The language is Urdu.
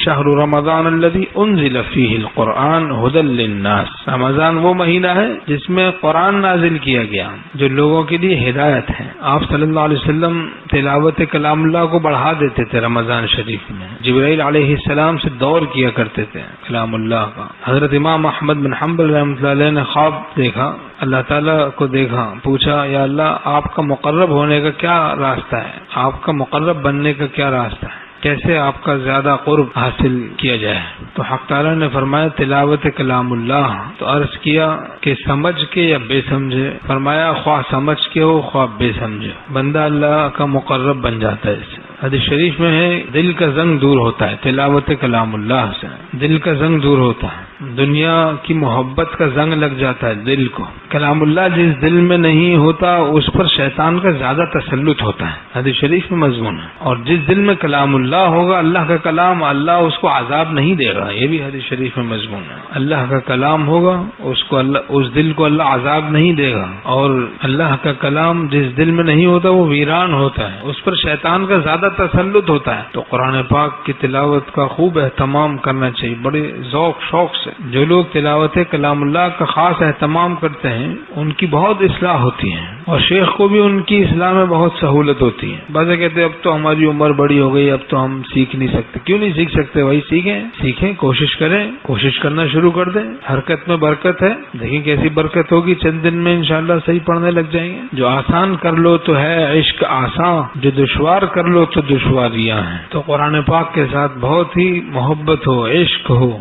شہر رمضان الذی انزل فیہ القرآن ھدی للناس، رمضان وہ مہینہ ہے جس میں قرآن نازل کیا گیا جو لوگوں کے لیے ہدایت ہے۔ آپ صلی اللہ علیہ وسلم تلاوت کلام اللہ کو بڑھا دیتے تھے رمضان شریف میں، جبرائیل علیہ السلام سے دور کیا کرتے تھے کلام اللہ کا۔ حضرت امام احمد بن حنبل رحمۃ اللہ علیہ نے خواب دیکھا، اللہ تعالیٰ کو دیکھا، پوچھا یا اللہ آپ کا مقرب ہونے کا کیا راستہ ہے، آپ کا مقرب بننے کا کیا راستہ ہے، کیسے آپ کا زیادہ قرب حاصل کیا جائے؟ تو حق تعالیٰ نے فرمایا تلاوت کلام اللہ۔ تو عرض کیا کہ سمجھ کے یا بے سمجھے؟ فرمایا خواہ سمجھ کے ہو خواہ بے سمجھے، بندہ اللہ کا مقرب بن جاتا ہے اس سے۔ حدیث شریف میں ہے دل کا زنگ دور ہوتا ہے تلاوت کلام اللہ سے، دل کا زنگ دور ہوتا ہے، دنیا کی محبت کا زنگ لگ جاتا ہے دل کو۔ کلام اللہ جس دل میں نہیں ہوتا اس پر شیطان کا زیادہ تسلط ہوتا ہے، حدیث شریف میں مضمون ہے۔ اور جس دل میں کلام اللہ ہوگا، اللہ کا کلام، اللہ اس کو عذاب نہیں دے گا، یہ بھی حدیث شریف میں مضمون ہے۔ اللہ کا کلام ہوگا اس دل کو اللہ عذاب نہیں دے گا، اور اللہ کا کلام جس دل میں نہیں ہوتا وہ ویران ہوتا ہے، اس پر شیطان کا زیادہ تسلط ہوتا ہے۔ تو قرآن پاک کی تلاوت کا خوب اہتمام کرنا چاہیے، بڑے ذوق شوق سے۔ جو لوگ تلاوت کلام اللہ کا خاص اہتمام کرتے ہیں ان کی بہت اصلاح ہوتی ہے، اور شیخ کو بھی ان کی اصلاح میں بہت سہولت ہوتی ہے۔ بعض کہتے ہیں اب تو ہماری عمر بڑی ہو گئی، اب تو ہم سیکھ نہیں سکتے۔ کیوں نہیں سیکھ سکتے بھائی؟ سیکھیں، کوشش کریں، کوشش کرنا شروع کر دیں۔ حرکت میں برکت ہے، دیکھیں کیسی برکت ہوگی، چند دن میں انشاءاللہ صحیح پڑھنے لگ جائیں گے۔ جو آسان کر لو تو ہے عشق آسان، جو دشوار کر لو تو دشواریاں ہیں۔ تو قرآن پاک کے ساتھ بہت ہی محبت ہو، عشق ہو۔